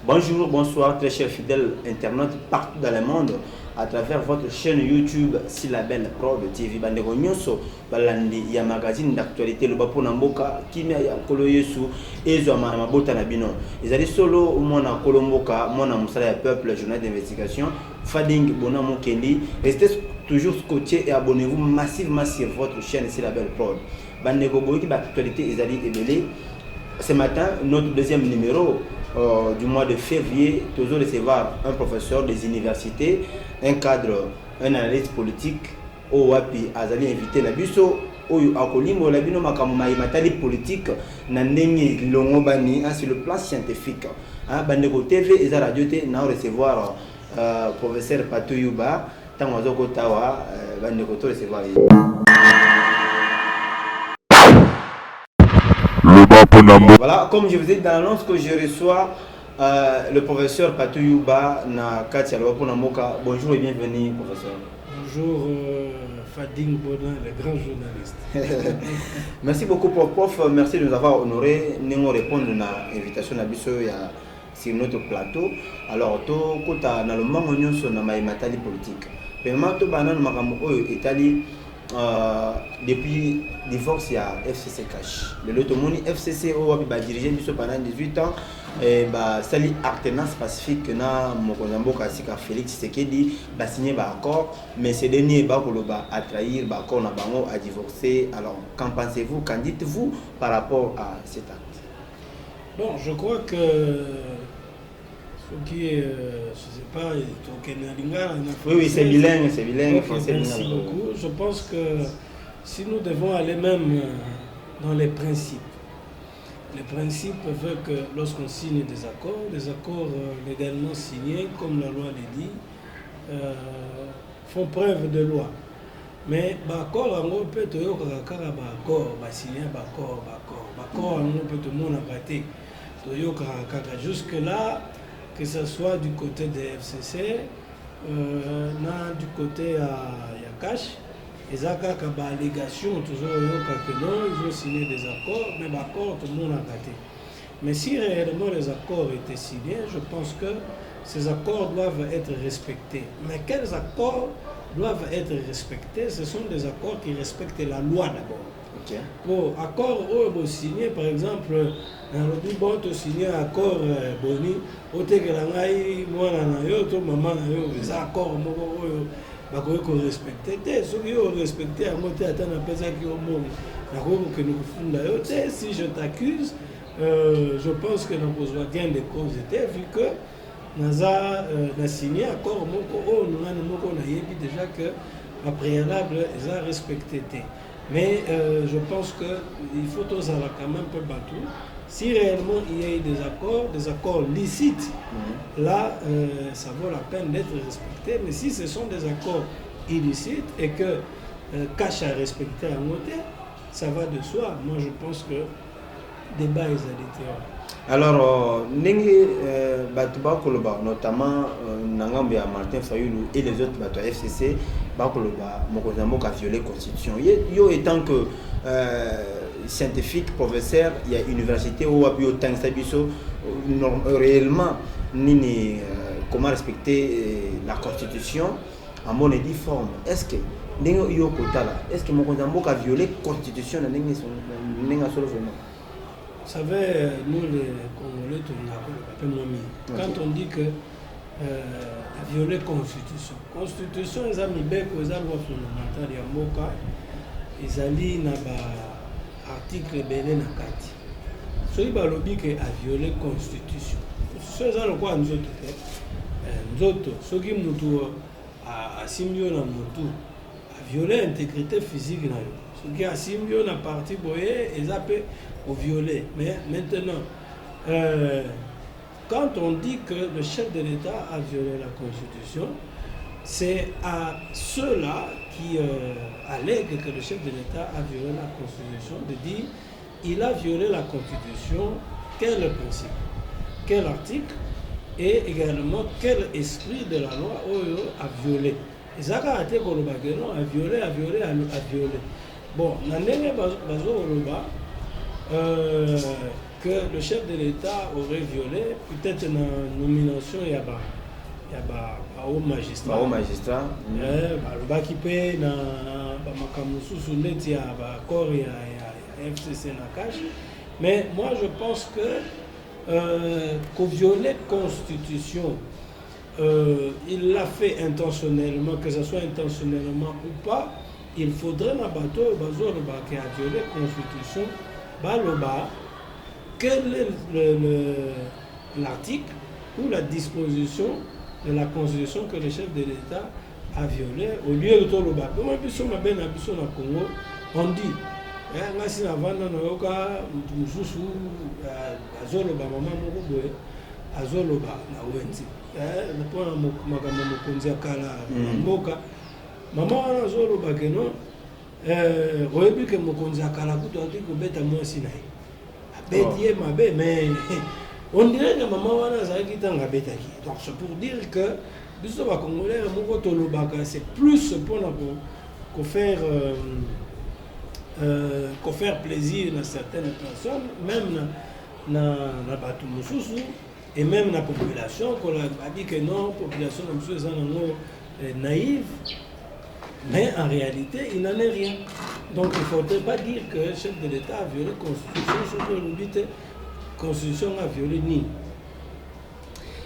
Bonjour, bonsoir très chers fidèles internautes partout dans le monde à travers votre chaîne YouTube Silabel Pro de TV Bandego Nyonso balandi ya magazine d'actualité le bapo namboka kimia ya kolo yesu ezo mabota na bino ezali solo mwana kolomboka mwana musala ya peuple journal d'investigation Fading Bona Mokendi. Restez toujours scotché et abonnez-vous massivement sur votre chaîne Silabel Pro Bandego boki d'actualité ezali ebele. Ce matin, notre deuxième numéro du mois de février, toujours recevoir un professeur des universités, un cadre, un analyste politique, au Wapi Azali invité Nabiso, au Akolimo, Labino Makamai Matali politique, Nandeni Longobani, sur le plan scientifique. Bandego TV et Radio T, nous recevoir professeur Patou Yuba, Tamazoko Tawa, Bandego to recevoir. Voilà, comme je vous ai dit dans l'annonce que je reçois le professeur Patou Yuba na Katia Moka. Bonjour et bienvenue, professeur. Bonjour, Fading Bona, le grand journaliste. Merci beaucoup, prof. Merci de nous avoir honoré. Nous répondre à l'invitation sur notre plateau. Alors, tout côté dans le monde, nous sommes dans la politique. Mais maintenant, nous sommes Italie. Depuis le divorce, il y a FCC Cash. Le Lotomoni FCC a dirigé pendant 18 ans. C'est l'alternance pacifique que Mokonzambo Kasika Félix Tshisekedi a signé un accord. Mais ces derniers a trahir l'accord à divorcer. Alors, qu'en pensez-vous? Qu'en dites-vous par rapport à cet acte? Bon, je crois que qui est, je sais pas, oui, c'est bilingue, c'est bilingue. Okay, merci beaucoup. Je pense que si nous devons aller même dans les principes veulent que lorsqu'on signe des accords légalement signés, comme la loi le dit, font preuve de loi. Mais l'accord, on peut te dire signer l'accord, on peut te montrer jusque-là. Que ce soit du côté des FCC, du côté à Yakash, ils ont des allégations, toujours ils ont signé des accords, mais l'accord, tout le monde a raté. Mais si réellement les accords étaient signés, je pense que ces accords doivent être respectés. Mais quels accords doivent être respectés? Ce sont des accords qui respectent la loi d'abord. Okay. Pour accord signé, par exemple, bon tu signé accord boni, au tegelangai moi na yo to maman na yo, les accords moko oyo ko respecter te, ceux qui ont respecté à monter à na pesa qui au monde. Na ko que nous funda yo te, si je t'accuse, je pense que nous besoin gain de cause vu que naza na signé accord moko nous na yebi déjà que à préalable ils ont respecté te. Mais je pense qu'il faut tous quand même peu battre. Si réellement il y a eu des accords licites, là, ça vaut la peine d'être respecté. Mais si ce sont des accords illicites et que cash à respecter à monter, ça va de soi. Moi, je pense que débat est à alors, notamment Nangambe Martin Fayoulou et les autres FCC, Mokonzambo a violé la Constitution. Yo étant que scientifique, professeur, il y a une université où réellement comment respecter la Constitution en bonne et due forme. Est-ce que Mokonzambo a violé la Constitution? Vous savez, nous les Congolais, quand on dit que violer la Constitution, ils ont mis loi fondamentale de Moka, ils ont mis l'article belé na kati. Ceux qui ont violé la Constitution, ceux qui ont quoi nous autres, ceux qui ont assimilé na motu, a violé l'intégrité physique na yo. Ceux qui ont assimilé na partie boyée, ils ont violé. Mais maintenant, quand on dit que le chef de l'État a violé la Constitution, c'est à ceux-là qui allèguent que le chef de l'État a violé la Constitution de dire il a violé la Constitution, quel est le principe, quel article et également quel esprit de la loi a violé. Et ça a été a violé. Bon, que le chef de l'État aurait violé, peut-être dans la nomination, il y a un haut magistrat. Au magistrat. Le Bakipé, dans Makamusu, il y a un accord, il y a FCC dans la cache. Mais moi, je pense que qu'au violer la Constitution, il l'a fait intentionnellement, que ce soit intentionnellement ou pas, il faudrait dans le bateau, qui a violé la Constitution, quel est l'article ou la disposition de la Constitution que le chef de l'État a violé au lieu de tout le bas. Moi, je suis au Congo, on dit, ngasi na vanda na yoka mususu azoloba mama moko boye azoloba na wenzi mpona makambo mokonzi ya kala mboka mama wana azoloba ke non oyebi ke mokonzi ya kala kutu ati kobeta mwasi na ye abeti ye mabe mais on dirait que maman wana azalaki ntango abetaki. Donc c'est pour dire que biso bacongolais moko tolobaka c'est plus mpona qu'on faire plaisir à certaines personnes, même dans la bateau mosusu et même dans la population, qu'on a dit que non, la population est naïve, mais en réalité, il n'en est rien. Donc il ne faudrait pas dire que le chef de l'État a violé la Constitution, surtout la Constitution a violé ni.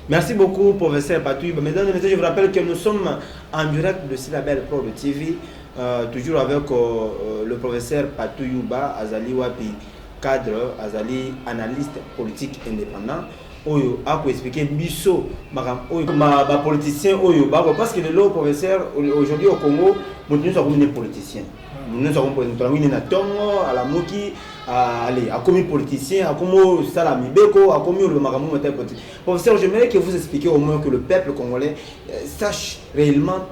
Merci beaucoup, professeur Patou Yuba. Mesdames et messieurs, je vous rappelle que nous sommes en direct de Silabel Pro de TV, toujours avec le professeur Patou Yuba, Azali Wapi, cadre, Azali analyste politique indépendant. Oyo a expliqué biso ma politicien oyo parce que le professeur aujourd'hui au Congo nous sommes des politiciens. Nous sommes des tongo à la moki allez à comme politicien à comme salami beko à comme le maramu politique. Professeur, j'aimerais que vous expliquiez au moins que le peuple congolais sache réellement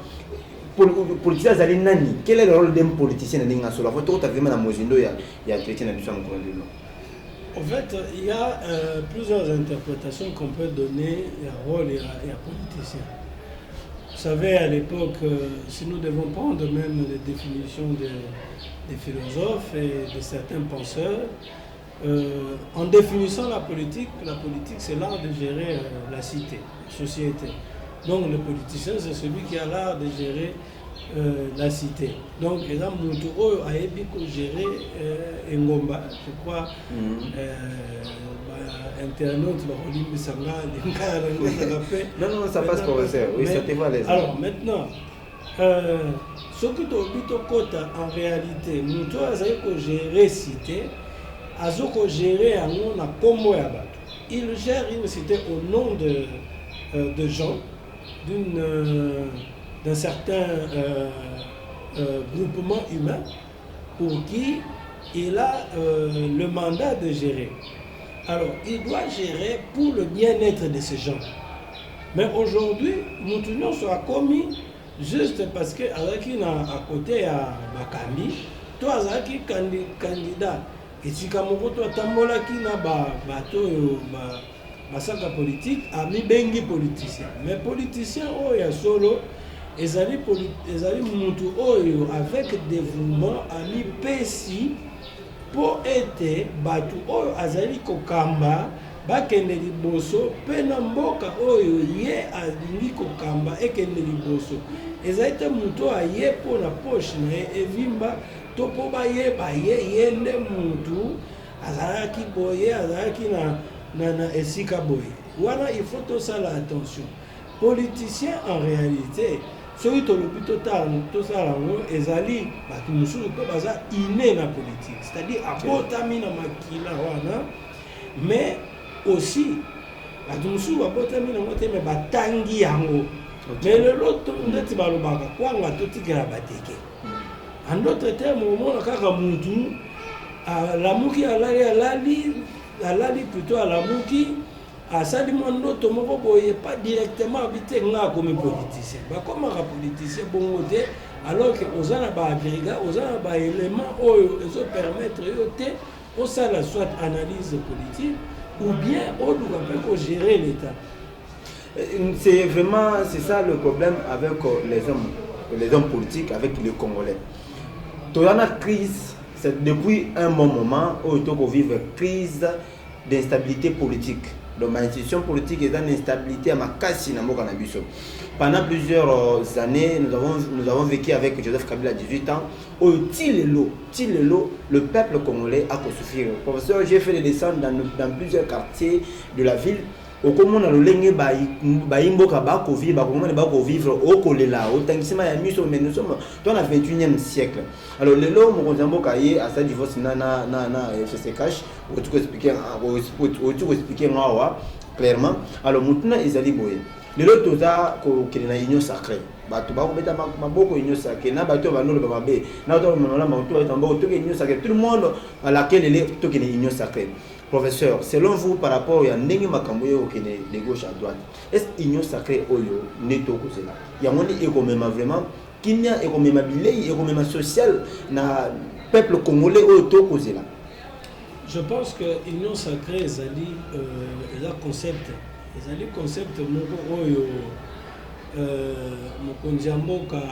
politicien zali nani, quel est le rôle d'un politicien dans l'inga solo. Faut tout à fait dans mozindo ya chrétien na biso mkonde. En fait, il y a plusieurs interprétations qu'on peut donner à rôle et à politicien. Vous savez, à l'époque, si nous devons prendre même les définitions des philosophes et de certains penseurs, en définissant la politique c'est l'art de gérer la cité, la société. Donc le politicien, c'est celui qui a l'art de gérer la cité. Donc, exemple, nous avons géré Ngomba, je crois, internaute, non, ça passe pour ça. Oui, ça te va les. Alors, maintenant, ce que tu as en réalité, nous avons géré cité, nous avons géré un combo. Il gère une cité au nom de gens, d'un certain groupement humain pour qui il a le mandat de gérer. Alors, il doit gérer pour le bien-être de ces gens. Mais aujourd'hui, nous tenons soit commis juste parce que Azaki à côté à Bakambi, toi Azaki candidat, et si Kamoko toi Tambola qui n'a pas bateau masaka politique, a mis bengi politicien. Mais politicien, oh, il y a solo. Ezali mutu oyo avec dévouement ami pesi pour être batu oyo azali kokamba bakende liboso pe na mboka oyo ye alingi kokamba ekende liboso ezali te mutu aye po na poche na evimba to po bayeba ye nde mutu azalaki boye azalaki na esika boye wana il faut tosala attention. Politicien en réalité soki tolobi tosala yango ezali bato mosusu mpe baza inné na politique, c'est-à-dire abotami na makila wana, mais aussi bato mosusu babotami nango te me batangi yango. Mais lelo ndeti balobaka kwanga totikela bateke. En d'autres termes, omona kaka mutu alamuki alali plutôt alamuki asali ndoto moko boye pas directement habité nga comme politicien. Comme un politicien bon côté alors que aux ana ba agrégats, aux ana ba éléments oyo ezo permettre yote au sala soit analyse politique ou bien au doit gérer l'état. C'est ça le problème avec les hommes politiques, avec les Congolais. Toyana crise, c'est depuis un bon moment où on vit une crise d'instabilité politique. Donc, ma institution politique est dans l'instabilité à ma casse pendant plusieurs années, nous avons vécu avec Joseph Kabila à 18 ans. Au Tilelo, le peuple congolais a souffert. Professeur, j'ai fait des descentes dans plusieurs quartiers de la ville. Au comment on a le lengue baimboka bako vivre au kolela au tangisima ya miso mais nous sommes dans le 21e siècle. Alors le long mon zamboka yé à sa divorce na se cache ou tu expliquer moi clairement. Alors maintenant ils allaient boyer. Le lot toza ko kelina union sacrée. Bato ba ko beta maboko union sacrée na bato ba no le babe na to monola ba to tambo to union sacrée tout le monde à laquelle elle est to union sacrée. Professeur, selon vous, par rapport à Nengi Makamboyo qui est de gauche à droite, est-ce que l'union sacrée Oyo n'est pas là? Il y a un économie vraiment, qui n'y a économie billet, économie sociale, na peuple congolais Oyo cause là. Je pense que l'union sacrée, c'est un concept. C'est un concept moko Oyo, Mokondiamboka,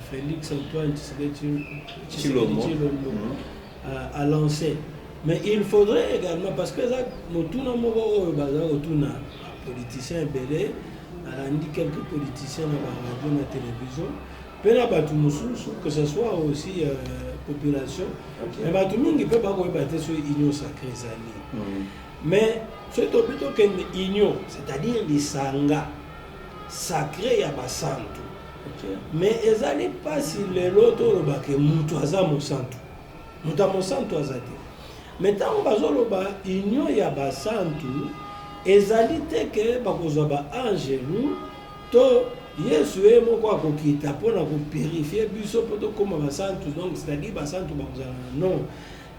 Félix Antoine Tshisekedi a lancé. Mais il faudrait également, parce que nous avons politiciens belés, on a dit quelques politiciens dans la radio, dans la télévision, que ce soit aussi population, mais tout le monde ne peut pas battre sur l'union sacrée. Mais c'est plutôt qu'une union, c'est-à-dire les sangas sacrés à Basantu. Mais ils n'allaient pas si les autres que Moutouaza Monsanto. Moutouaza Monsanto Azati. Mais tant que l'union ya basantu ezalité que bakozwa angelu to yesu moko akokita pona ko purifier biso poto comme basantu donc c'est-à-dire basantu bakozala non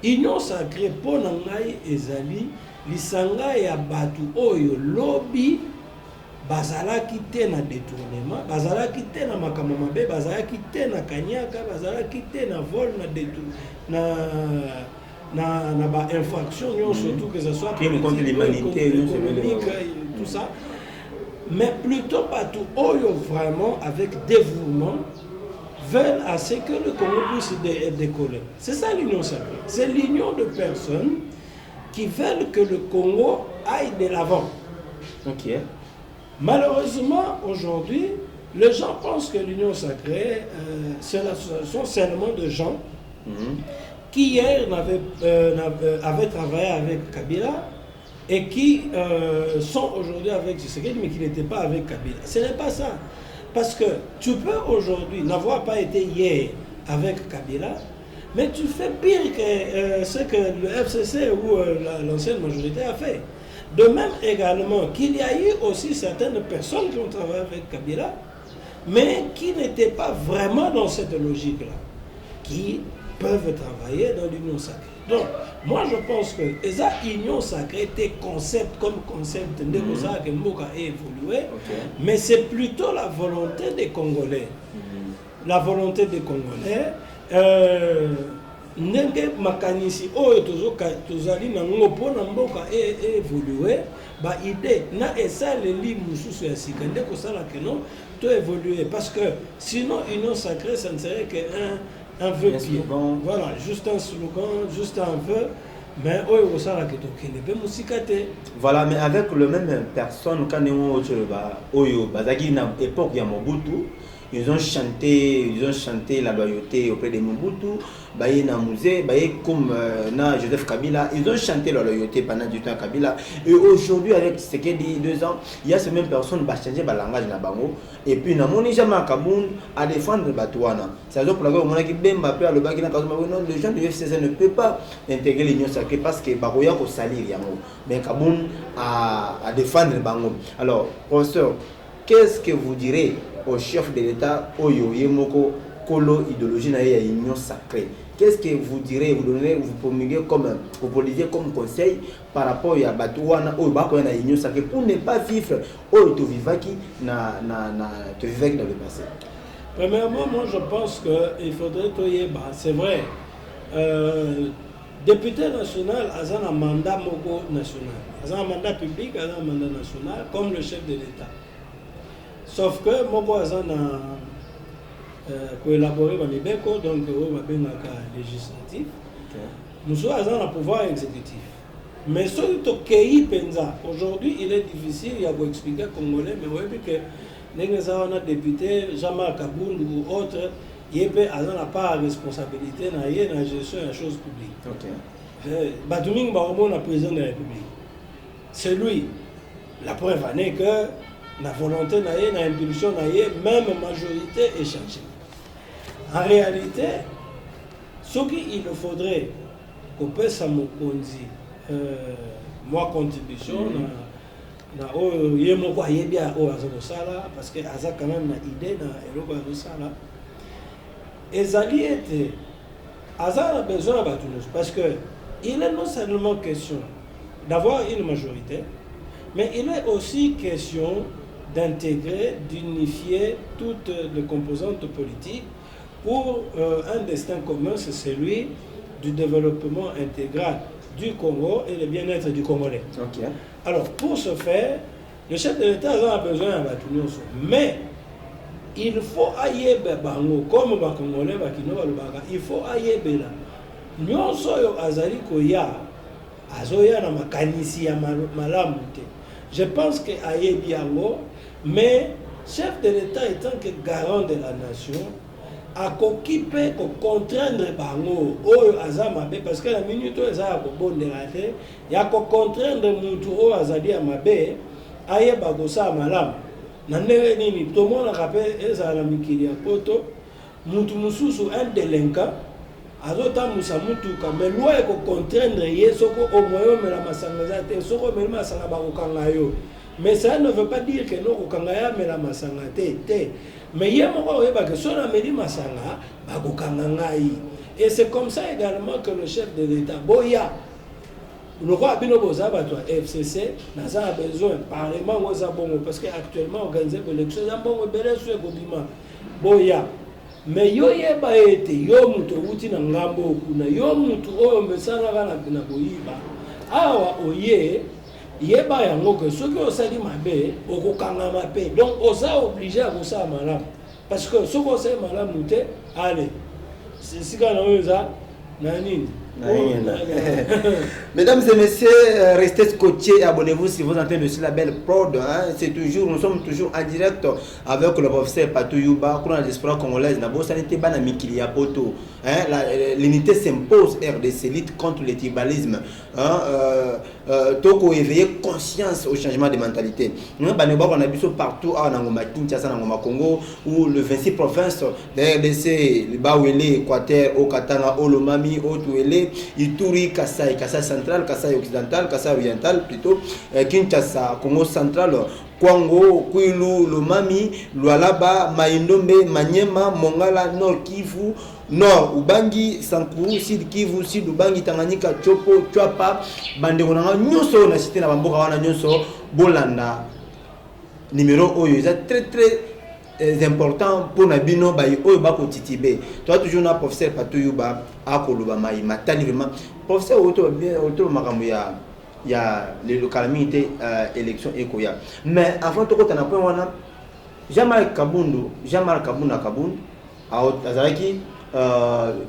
union sacrée pona ngai ezali lisanga ya batu oyo lobi bazalaki te na détournement bazalaki te na makambo mabe bazalaki te na kanyaka bazalaki te na vol na détournement na ba infraction surtout que ce soit crime contre l'humanité économique tout ça mais plutôt pas tout oyo vraiment avec dévouement veulent à ce que le Congo puisse décoller. C'est ça l'union sacrée. C'est l'union de personnes qui veulent que le Congo aille de l'avant. Okay. Malheureusement aujourd'hui les gens pensent que l'union sacrée c'est l'association seulement de gens qui hier avaient travaillé avec Kabila et qui sont aujourd'hui avec Tshisekedi, mais qui n'étaient pas avec Kabila. Ce n'est pas ça. Parce que tu peux aujourd'hui n'avoir pas été hier avec Kabila, mais tu fais pire que ce que le FCC ou l'ancienne majorité a fait. De même également qu'il y a eu aussi certaines personnes qui ont travaillé avec Kabila, mais qui n'étaient pas vraiment dans cette logique-là, qui peuvent travailler dans l'union sacrée. Donc, moi je pense que l'union sacrée était concept comme concept de que Mboka a évolué, mais c'est plutôt la volonté des Congolais. La volonté des Congolais. Nenge makanisi oyo tozali na ngopo na mboka évolué ba idée na esaleli mususu ya sika nde kosala que non to évoluer parce que sinon union sacrée ça ne serait que un vœu pied. Voilà, juste un slogan, juste un vœu, mais oyo kosala que tokende pe musika te. Voilà, mais avec le même personne quand on oyo bazaki na époque ya Mobutu, ils ont chanté la loyauté auprès de Mobutu, baye na musée, baye comme na Joseph Kabila, ils ont chanté la loyauté pendant du temps Kabila. Et aujourd'hui avec ce qu'il dit 2 ans, il y a ces mêmes personnes qui changé le langage na bango et puis na moni jamais Kaboun à défendre Batouana. C'est pour laquelle on a qui ben Mbappé à le bac na Kazuma non les gens du FCC ne peuvent pas intégrer l'union sacrée parce que baroya ko salir yango. Mais Kaboun à défendre bango. Alors professeur, qu'est-ce que vous direz au chef de l'État Oyo Yemoko Kolo idéologie na ya union sacrée? Qu'est-ce que vous direz, vous donnez, vous promulguez comme, vous poliez comme conseil par rapport à Batouana ou à union sacrée pour ne pas vivre au Tovivaki dans le passé? Premièrement, moi je pense qu'il faudrait c'est vrai. Député national a un mandat moko national, a un mandat public, a un mandat national comme le chef de l'État. Sauf que moko a collaborer avec Mibeko, donc au législatif. Nous sommes dans le pouvoir exécutif. Mais ce qui pensa, aujourd'hui, il est difficile, il y a beau expliquer Congolais, mais oui, que les députés, Jean-Marc Kabound ou autres, il n'a pas de responsabilité dans la gestion de la chose publique. Ok. Batuming Baromo, le président de la République, c'est lui. La preuve en est que la volonté, l'impulsion, même majorité est changée. En réalité, ce qu'il faudrait qu'on puisse m'oposer, moi contribution, parce que ça quand même une idée dans ça. Ezali était, Azar a besoin de parce que il est non seulement question d'avoir une majorité, mais il est aussi question d'intégrer, d'unifier toutes les composantes politiques pour un destin commun, c'est celui du développement intégral du Congo et le bien-être du Congolais. Okay. Alors, pour ce faire, le chef de l'État a besoin de battre. Mais il faut ailler bango comme les Congolais, il faut ailler là. Nous sommes azali koya, azoya na makanisi ya malamu te. Je pense que aille biango, mais chef de l'État étant que garant de la nation, a occupé ko contraindre bango oyo azamabe parce que la minute oyo za ko bondela te, ya ko contraindre mutu oyo azali ya mabe aye bagosa malamu. Nandere nini to mona rappel ezala mikili ya poto mutu mususu un délinquant azota musa mutuka mais loi ko contraindre ye soko au moyen mais la masanga za te soko mais masanga ba kokanga yo mais ça ne veut pas dire que non kokanga ya mais la masanga te mais ye moko oyeba que sona meli masanga ba kokanga ngai et c'est comme ça également que le chef de l'État boya le roi Bino Bozaba, toi, FCC, n'a pas besoin, parlement, parce qu'actuellement, organiser l'élection, il y a un bon bébé sur le gouvernement. Boya. Mais yo ye ba été, yo muto wuti na ngambo kuna, yo muto oyo mesana kana na boyiba. Awa oye, ye ba yango que ce que osali mabe, okokanga mabe. Donc osa obligé à kosa malamu. Parce que ce qu'on sait malamu te, allez. C'est si kana oza na nini. Mesdames et messieurs, restez scotchés et abonnez-vous si vous entendez de ce label Prod. C'est toujours, nous sommes toujours en direct avec le professeur Patou Yuba, pour la diaspora congolaise. L'unité s'impose, RDC, lutte contre le tribalisme. Toko éveiller conscience au changement de mentalité. On a vu partout en Angoma, Kinshasa, en Congo, où le 26 provinces de RDC, le Bawele, Équateur, Okatanga, Olomami, Otuele, Ituri, Kasai, Kasai central, Kasai occidental, Kasai oriental plutôt, Kinshasa, Congo central, Kwango, Kwilu, Lomami, Lualaba, Maindombe, Maniema, Mongala, Nord Kivu, Nord Ubangi, Sankuru, Sud Kivu, Sud Ubangi, Tanganyika, Chopo, Chwapa, Bandekonanga, Nyoso, na cité na Bamboka wana Nyoso, Bolanda. Numéro Oyo, c'est très très important pour Nabino Bayi Oyo Bako Titibé. Toi toujours na professeur Patou Yuba, Akoluba Maï, Matali vraiment. Professeur Oto Makamuya, il y a les localités élections Ekoya. Mais avant tout on a point wana Jean-Marc Kabound Azaraki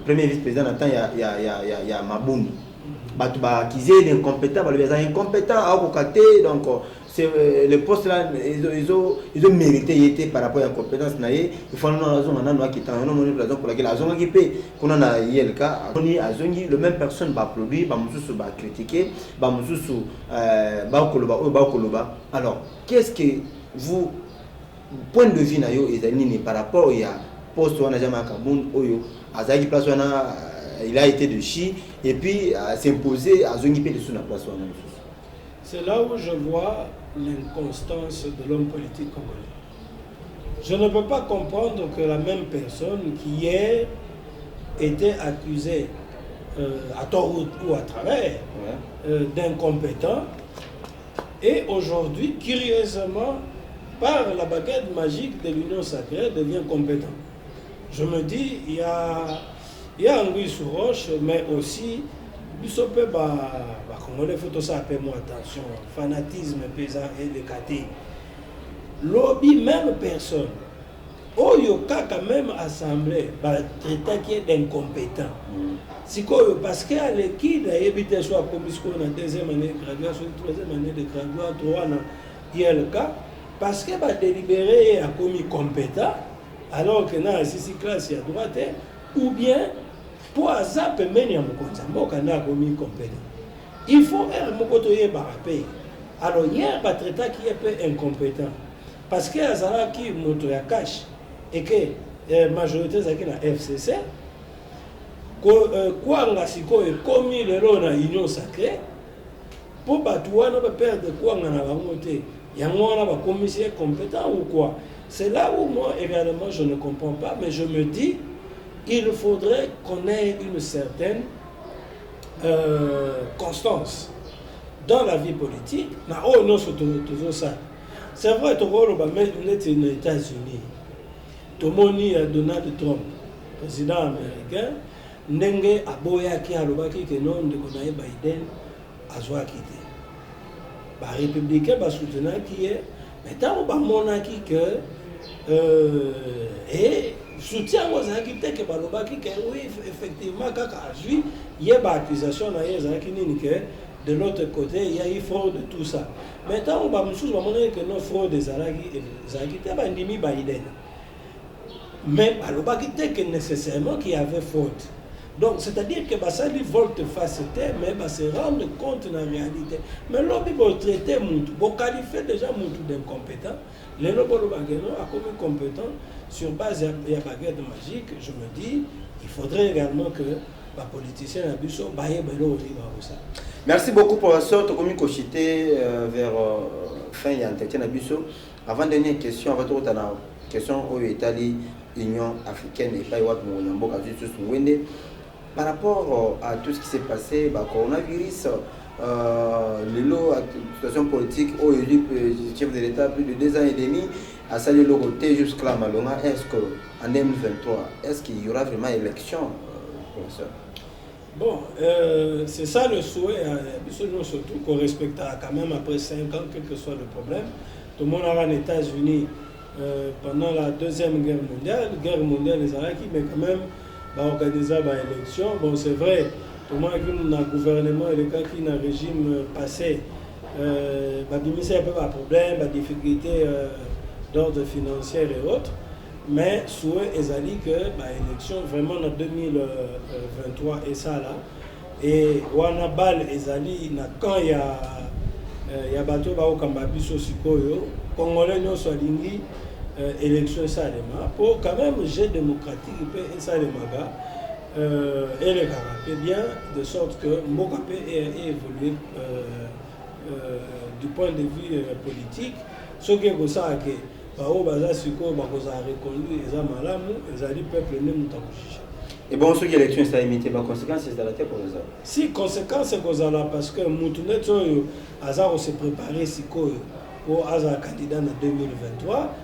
premier vice-président il y a Mabound. Batuba qui est incompétent, les incompétents à Okate, donc c'est le poste là ils ont mérité par rapport à l'incompétence. Il faut nous la zone on a qui t'en on raison pour laquelle la zone qui paie qu'on a na ILK on y a zone le même personne va applaudir va mususu va critiquer va mususu ba koloba. Alors qu'est-ce que vous point de vue na yo ezalini par rapport à poste on a jamais Kabound oyo azaki place on a il a été de chi et puis s'imposer à Zongi de sous la place. C'est là où je vois l'inconstance de l'homme politique congolais. Je ne peux pas comprendre que la même personne qui hier était accusée à tort ou à travers d'incompétent et aujourd'hui, curieusement, par la baguette magique de l'union sacrée, devient compétent. Je me dis, il y a un Louis sous roche, mais aussi, il faut ça appeler moi attention, fanatisme pesant et décaté. Lobby, même personne, Oyo kaka même assemblée, traité qui est d'incompétent. Si quoi, parce qu'à l'équipe, il y a soit comme la deuxième année de graduation, troisième année de graduation, trois ans, il y a le cas, parce que va délibérer à commis compétent, alors que dans la classe il y a droite, ou bien pour hasard peut mener à mon compte, moi quand a commis compétent. Il faut faire mon côté barapé. Alors hier, va traiter qui est peu incompétent, parce que Azara qui montre à cash et que la majorité est la FCC. Quoi est commis le rôle dans l'union sacrée pour battre perdre quoi on a monté. Il y a un commissaire compétent ou quoi. C'est là où moi également je ne comprends pas, mais je me dis il faudrait qu'on ait une certaine constance dans la vie politique. C'est vrai que on est aux États-Unis. Tout le monde est Donald Trump, président américain. Ndenge aboyaki alobaki que non de konaye Biden azwaki te ba républicain ba soutenaki ye mais tant ba monaki que et soutien ozaki te que balobaki que oui effectivement kaka azui ye ba accusation na ye zaki nini que de l'autre côté il y a eu fraude de tout ça mais tant ba mususu ba monaki que non fraude zaki te ba ndimi Biden mais balobaki te que nécessairement qu'il y avait fraude. Donc, c'est-à-dire que ça lui volte-face, mais se rendre compte de la réalité. Mais l'homme va traiter Moutou, va qualifier déjà Moutou d'incompétent. Les lobes a comme compétent sur base de la baguette magique. Je me dis, il faudrait également que les politiciens abusent ça. Merci beaucoup, professeur. Tokomi Kochité vers fin de l'entretien Abusso. Avant dernière question, avant toute la question au Italie, Union africaine et pas par rapport à tout ce qui s'est passé, le coronavirus, la situation politique, le chef de l'État, plus de 2 ans et demi, à saluer le côté jusqu'à la Malonga, est-ce qu'en 2023, est-ce qu'il y aura vraiment élection, professeur? Bon, c'est ça le souhait, surtout qu'on respectera quand même après 5 ans, quel que soit le problème. Tout le monde aura aux États-Unis pendant la Deuxième Guerre mondiale, les Araquis, mais quand même, organiser l'élection. Bon, c'est vrai, tout le monde qui a un gouvernement et le cas qui a un régime passé, il y a un peu de problèmes, des difficultés d'ordre financier et autres. Mais souhait est que l'élection vraiment en 2023 et ça là. Et wana bal ezali na quand il y a bateau au Kambabiso Sikoyo, Congolais non soit lingi élection salema pour quand même jeu démocratique et salemaga et le caractère bien de sorte que Mokape ait évolué du point de vue politique ce qui est ça que bao baza siko bakoza reconnu eza malamu ezali peuple ne mutakushija. Et bon, ce qui est l'élection, ça a imité les conséquences, c'est la tête pour ça. Si, conséquences, c'est parce que Moutunet, Azar s'est préparé pour Azar candidat en 2023,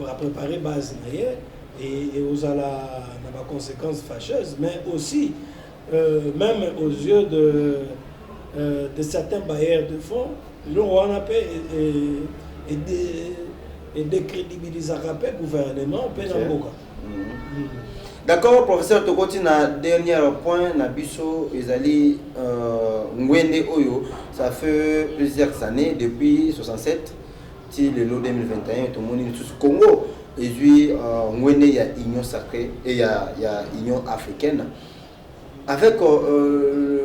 à préparer base et aux conséquences fâcheuses, mais aussi, même aux yeux de certains bailleurs de fonds, le roi et décrédibiliser le gouvernement, D'accord, professeur Tokoti, na dernier point, na biso ezali Ngwende Oyo, ça fait plusieurs années, depuis 67, si le lot 2021, tout le monde est au Congo, et puis Ngwende, il y a Union sacrée et il y a Union africaine. Avec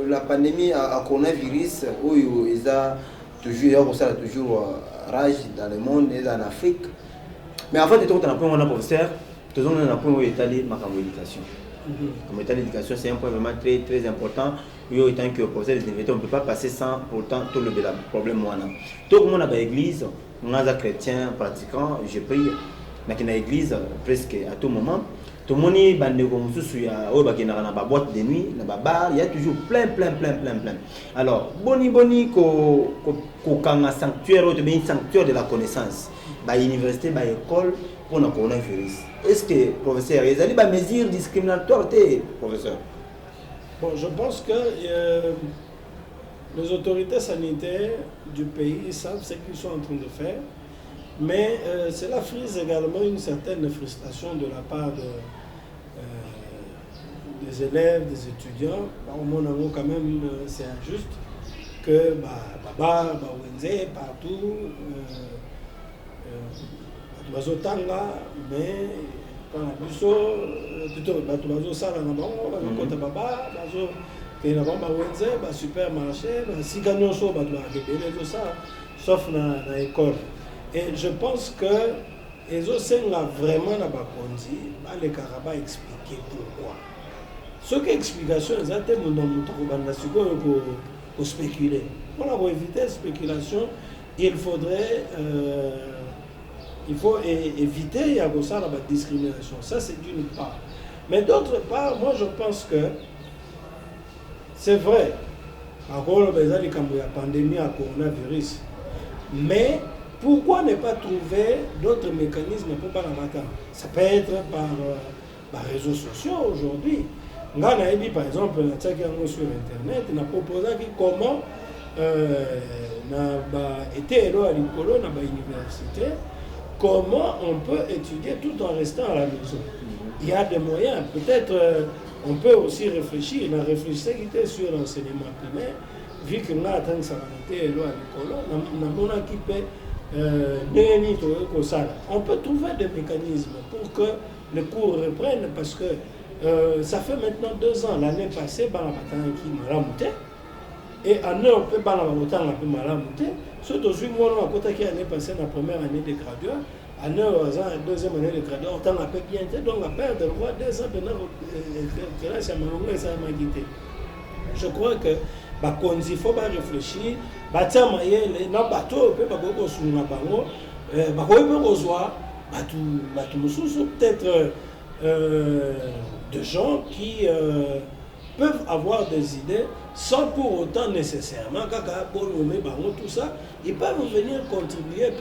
la pandémie à coronavirus, Oyo, il y a toujours rage dans le monde et en Afrique. Mais avant de tout, on a un point, professeur. Tout le monde a un point où est allé ma l'éducation. Comme état l'éducation, c'est un point vraiment très, très important. Où étant que professeur des invités, on ne peut pas passer sans pourtant tout le problème. Tout le monde a l'église, on a des chrétiens pratiquants, je prie. Dans l'église, presque à tout moment. Tout le monde est bandé comme ça, il y a boîte de nuit, dans bar, il y a toujours plein. Alors, boni, qu'un sanctuaire, un sanctuaire de la connaissance, université, école, pour le coronavirus. Est-ce que, professeur, il y a des mesures discriminatoires, professeur? Bon, je pense que les autorités sanitaires du pays savent ce qu'ils sont en train de faire, Mais cela frise également une certaine frustration de la part des élèves, des étudiants. Au moins, quand même, c'est injuste que Baba, Wenze, partout, Bazotanga, mais plutôt Bazo Sala Nabango, Kota Baba, Bazo Kenabamba Wenze, supermarché, Siganyoso, Bazo ça, sauf dans l'école. Et je pense que les enseignants vraiment na bakonzi, les Karaba expliquer pourquoi. Ce qui explication exactement dans notre bande pour spéculer. Pour éviter la spéculation, il faut éviter la discrimination. Ça, c'est d'une part. Mais d'autre part, moi, je pense que c'est vrai. Encore, il y a la pandémie à coronavirus. Mais pourquoi ne pas trouver d'autres mécanismes pour pas la matin? Ça peut être par réseaux sociaux aujourd'hui. Par exemple, sur Internet, on a proposé comment été élo à l'Icolo, dans l'université, comment on peut étudier tout en restant à la maison. Il y a des moyens. Peut-être on peut aussi réfléchir. On a réfléchi sur l'enseignement primaire, vu que nous avons été élo à l'Icolo, on a équipé. On peut trouver des mécanismes pour que le cours reprenne parce que ça fait maintenant 2 ans. L'année passée, et en on peut surtout si moi, l'année passée, la première année de graduat, en la deuxième année de graduat, on a bien été, donc la perte de droit 2 ans de je crois que il faut réfléchir. Peut-être de gens qui peuvent avoir des idées sans pour autant nécessairement tout ça, ils peuvent venir contribuer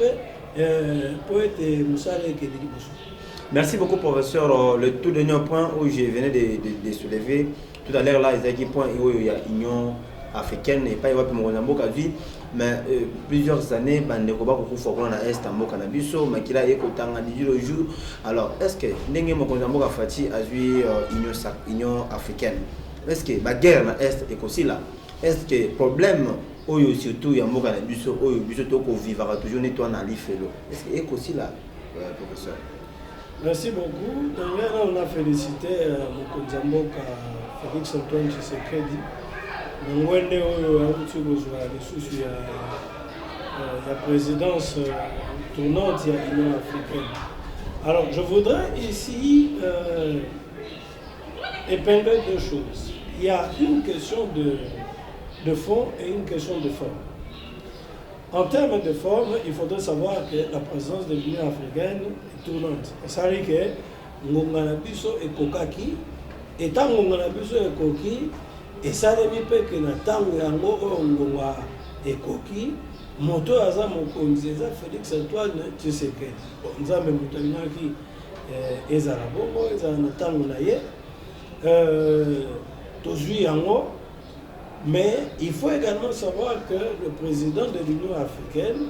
pour être Moussale. Merci beaucoup, professeur. Le tout dernier point où je venais de soulever tout à l'heure, là, il y a un point où il y a l'Union africaine et pas y avoir mais plusieurs années bande ko ba ko foko na est mboka na biso makila eko tanga di le jour. Alors est-ce que ndenge mo konzamboka fati azui union africaine, est-ce que ba guerre na est et aussi là, est-ce que problème oyo surtout ya mboka na biso oyo biso to ko vivre toujours nettoie na lifelo, est-ce que eko aussi là, professeur? Merci beaucoup. D'ailleurs, on a félicité Mokonzamboka Félix Antoine Tshisekedi. Nous avons la présidence tournante de l'Union africaine. Alors, je voudrais ici épingler 2 choses. Il y a une question de fond et une question de forme. En termes de forme, il faudrait savoir que la présence de l'Union africaine est tournante. Ça veut dire que Ngonganabiso et Kokaki, et tant Ngonganabiso et Koki, et ça veut dire que na tango yango Ngonga et Koki, moto aza mokonzi eza Félix Antoine Tshisekedi. Nzambe mutalingaki ezala bongo ezala na tango na ye. Tozui yango. Mais il faut également savoir que le président de l'Union africaine,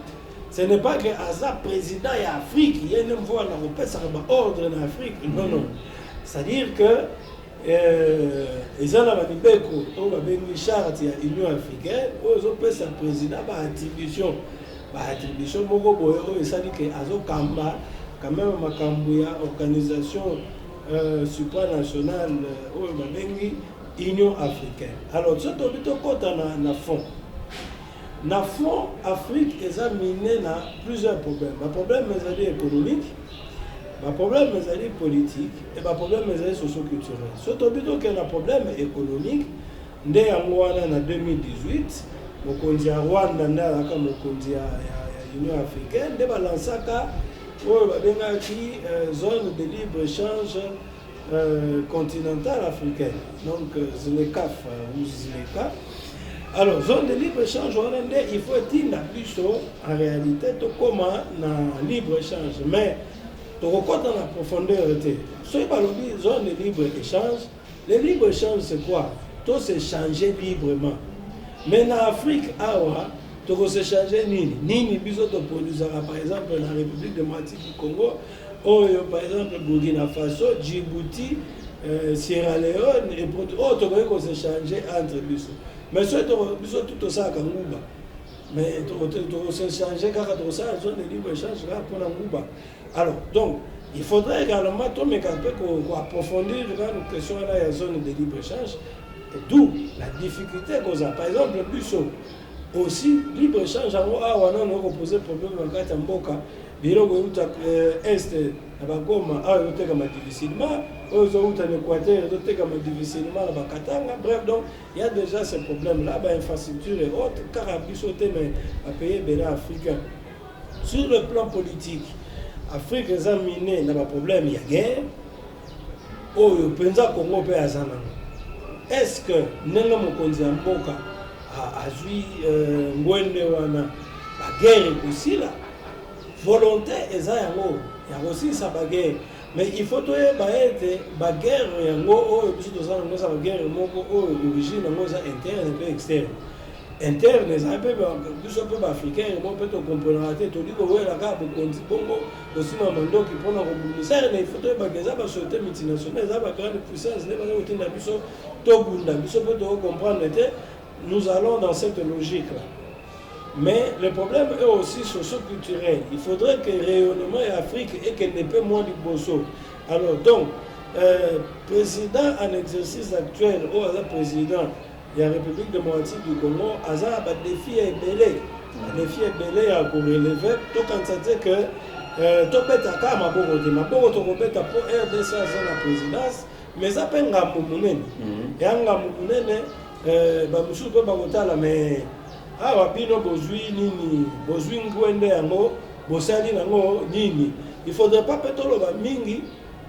ce n'est pas que Aza président et Afrique, il y a une fois dans ordre en Afrique. Non, non. C'est-à-dire que les gens qui ont une charte de l'Union africaine, ils ont pris sa président par attribution. Par attribution, c'est-à-dire que Azo Kamba, quand même, ma organisation supranationale, Union africaine. Alors, ce que nous avons na fond. Na fond, Afrique est amenée à plusieurs problèmes. Le problème est économique, le problème est politique et le problème est socio-culturel. Ce que nous avons un problème économique, dès en 2018, nous avons Rwanda, l'Union africaine, nous avons lancé une zone de libre-échange continentale africaine, donc ZLECAf ou ZLECA. Alors, zone de libre-échange hollandais, il faut dire plus en réalité comment un libre-échange, mais tu recordes dans la profondeur. Si tu parles de zone de libre-échange, le libre-échange c'est quoi? Tout s'échanger librement. Mais en Afrique, tu s'échanger nini biso to produire par exemple la République démocratique du Congo, par exemple Burkina Faso, Djibouti, Sierra Leone et tu s'échanger entre biso. Mais soit biso tout ça kanguba. Mais tu s'échanger car tu ça zone de libre-échange là pour Nguba. Alors donc il faudrait également qu'on approfondir la question de la zone de libre-échange, d'où la difficulté qu'on a. Par exemple, aussi, libre-échange, on a posé problème dans le Mboka, est, difficilement, bref, donc il y a déjà ces problèmes-là, infrastructure et autres, car à payer les africains. Sur le plan politique, Afrique examinée n'a pas de problème, il y a guerre. Oh, le président Congo peut azana. Est-ce que nenga mokonzi mboka azui ngwende wana la guerre aussi là volonté eza yango ya aussi ça baguerre mais il faut to ba être ba guerre yango oh biso to sana ngoza ba guerre moko oh origine ngoza interne et externe. Interne, les Africains, moi peut-être comprendre, tu dis que la carte Bongo, aussi ma mando qui prend un ministère, il faut que ça va sauter multinationale, ça va grande puissance, les gens qui ont besoin Tobunda, comprendre, nous allons dans cette logique-là. Mais le problème est aussi socio-culturel. Il faudrait que le rayonnement en Afrique et qu'elle n'ait pas moins du bosso. Alors donc, président en exercice actuel, ou le président, il y a la République démocratique du Congo, il y a des défis ébélés. Les défis ébélés à relever, tout quand ça dit que tu peux être à Maboro, tu peux être pour RDC à la présidence, mais ça peut être un Moumounene. Et un Moumounene, je peux pas voter là, mais Bino Bozui Nini, Bozui Ngwende Yango, Bosali Nango Nini. Il ne faudrait pas peut-être le mingi,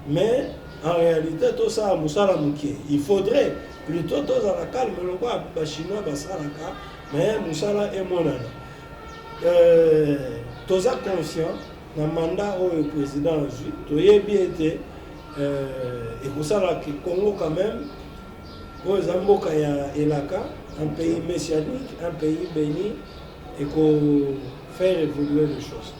mais en réalité, tout ça a Moussala Mouké. Il faudrait plutôt tous à la calme, le roi Chinois Basaraka, mais Moussala et Monana. Tous à conscient, dans le mandat au président, tu y es bien été, et Moussala qui Congo quand même, au Zamboka et Laka, un pays messianique, un pays béni, et qu'on fait évoluer les choses.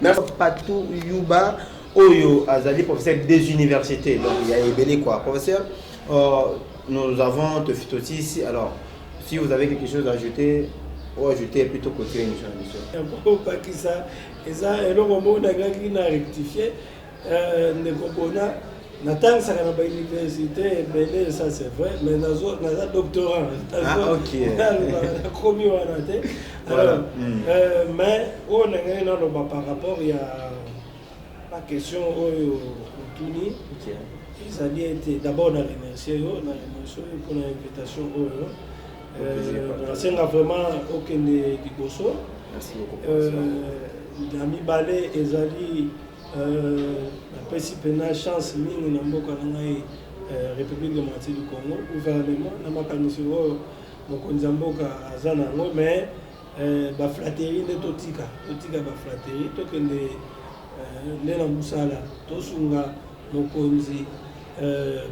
Merci Patou Yuba, Oyo Azali, professeur des universités, donc il y a Ebele quoi, professeur. Nous avons Tofito ici, alors si vous avez quelque chose à ajouter, ou ajouter plutôt côté émission. Pas qui ça, et ça, et le moment où on a rectifié, ne comprend Nathan, ça n'a pas université, ça c'est vrai, mais nous avons doctorat. Ah, ok. Alors, mais on a par rapport, il y a la question au Touni. Ils allaient été d'abord on a remercié pour l'invitation. C'est vraiment aucun des Bosso. Merci beaucoup. L'ami Balé et Zali. La principale chance mine na mboka na République démocratique du Congo gouvernement na makanisiro mokonzi mboka azana ngo mais ba flatterie ne totika ba flatterie to kende na musala to sunga mokonzi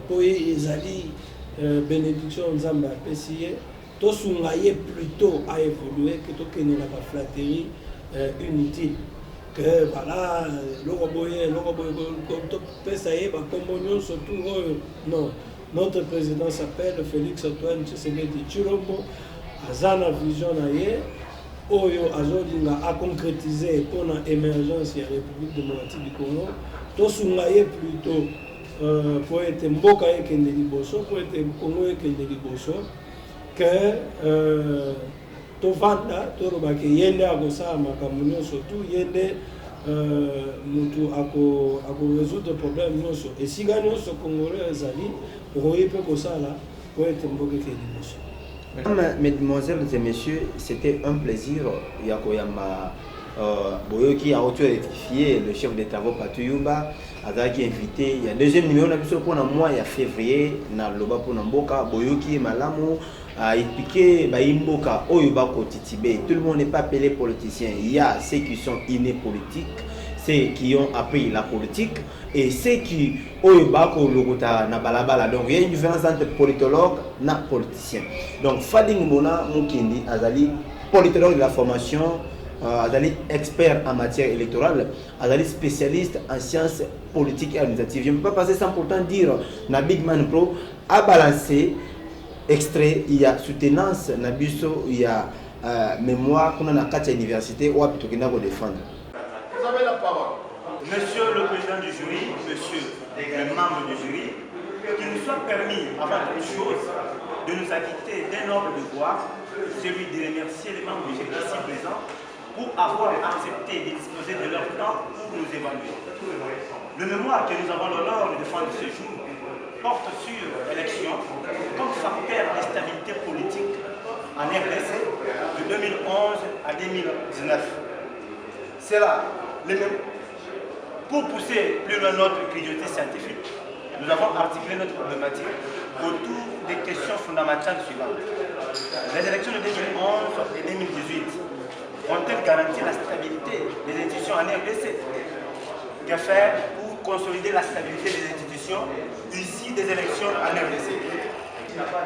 poye ezali bénédiction nzamba pesier to sunga ye plutôt à évoluer que to kende na ba flatterie inutile. Que voilà, non, notre président s'appelle Félix Antoine Tshisekedi Tshilombo, Azana Vision Aye, Oyo Azolinga a concrétisé pour l'émergence de la République démocratique du Congo, Tosungaye plutôt pour être Mboka et Kendeliboso, pour être Congo et Kendeliboso, que Tovanda, Torobake, Yende Agosa, Makamunyo, surtout Yende Moutou à résoudre le problème. Et si gagnons ce Congolais, Zali, pour y peut que ça là, pour être Mboka et Mesdemoiselles et messieurs, c'était un plaisir. Yakoyama Boyoki a rectifié le chef des travaux Patuyumba, Azaki invité. Il y a deuxième numéro, on a vu pour le mois de février, na Loba pour Namboka, Boyoki Malamu. A expliqué Baimboka Oyubako Titibé. Tout le monde n'est pas appelé politicien. Il y a ceux qui sont innés politiques, ceux qui ont appris la politique et ceux qui Oyubako Logota Nabalabala. Donc il y a une différence entre politologue et politicien. Donc Fading Mona Mukindi Azali politologue de la formation, Azali expert en matière électorale, Azali spécialiste en sciences politiques et administratives. Je ne peux pas passer sans pourtant dire na Big Man Pro a balancé extrait, il y a soutenance, Nabiso, il y a mémoire qu'on a dans la université ou à défendre. Vous avez la parole. Monsieur le président du jury, monsieur les membres du jury, qu'il nous soit permis, avant toute chose, de nous acquitter d'un noble devoir, celui de remercier les membres du jury ici présents pour avoir accepté de disposer de leur temps pour nous évaluer. Le mémoire que nous avons l'honneur de défendre ce jour porte sur l'élection comme facteur de stabilité politique en RDC de 2011 à 2019. C'est là le même. Pour pousser plus loin notre curiosité scientifique, nous avons articulé notre problématique autour des questions fondamentales suivantes. Les élections de 2011 et 2018 vont-elles garantir la stabilité des institutions en RDC? Que faire pour consolider la stabilité des institutions issues des élections en RDC?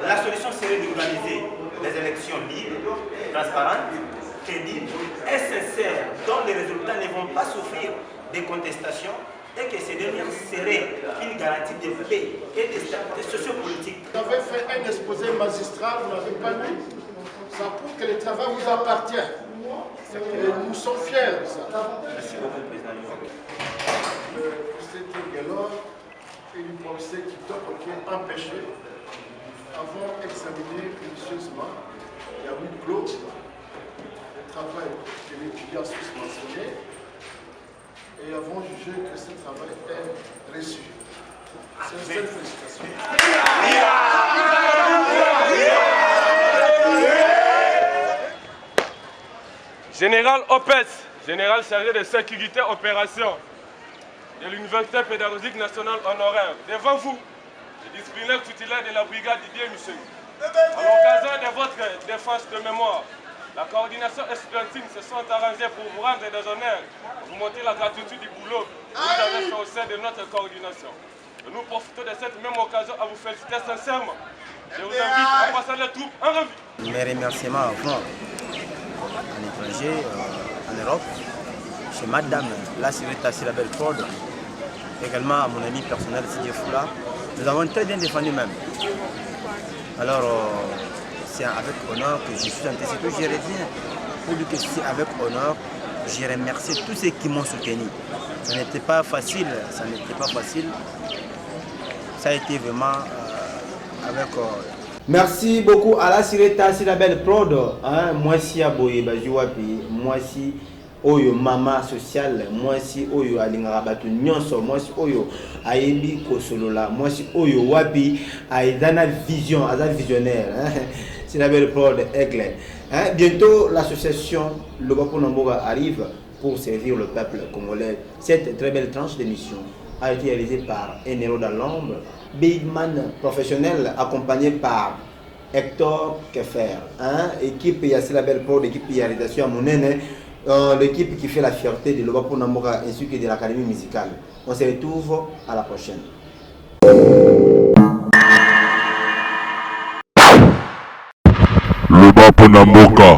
La solution serait d'organiser des élections libres, transparentes, crédibles et sincères, dont les résultats ne vont pas souffrir des contestations et que ces dernières seraient une garantie de paix et de stabilité sociopolitique. Vous avez fait un exposé magistral, vous n'avez pas lu. Ça prouve que le travail vous appartient. Et nous sommes fiers de ça. Merci beaucoup, Président. Le professeur Guélor et le professeur Kitoko qui est empêché avons examiné minutieusement, il y a eu de l'eau, le travail de l'étudiant suspensionné, et avons jugé que ce travail est reçu. C'est une seule félicitation. Général Opes, général chargé de sécurité opération de l'Université pédagogique nationale honoraire, devant vous, le disciplinaire titulaire de la brigade Didier Michel. À l'occasion de votre défense de mémoire, la coordination estudiantine se sont arrangées pour vous rendre des honneurs, vous montrer la gratitude du boulot que vous avez fait au sein de notre coordination. Et nous profitons de cette même occasion à vous féliciter sincèrement. Je vous invite à passer les troupes en revue. Mes remerciements vont en étranger, en Europe, chez Madame la secrétaire Silabel Ford, également à mon ami personnel Sidier Foula. Nous avons très bien défendu même. Alors, c'est avec honneur que je suis en surtout je reviens pour dire que c'est avec honneur, je remercie tous ceux qui m'ont soutenu. Ça n'était pas facile, ça a été vraiment avec... Merci beaucoup à la Sireta Silabel Prod. Moi si aboye bajuwapi, moi si oyo mama social, moi si oyo alingara batu nyonso, moi si oyo ayebi kosolola, moi si oyo wapi aidana vision, aza visionnaire. Silabel Prod Aigle. Bientôt l'association Le Bapo Namboga arrive pour servir le peuple congolais. Cette très belle tranche d'émission a été réalisée par un héros dans l'ombre, Big Man professionnel accompagné par Hector Kefer, équipe Silabel Prod, équipe réalisation à Mounene, l'équipe qui fait la fierté de Lobapo Namboga ainsi que de l'Académie musicale. On se retrouve à la prochaine. Lobapo Namboka.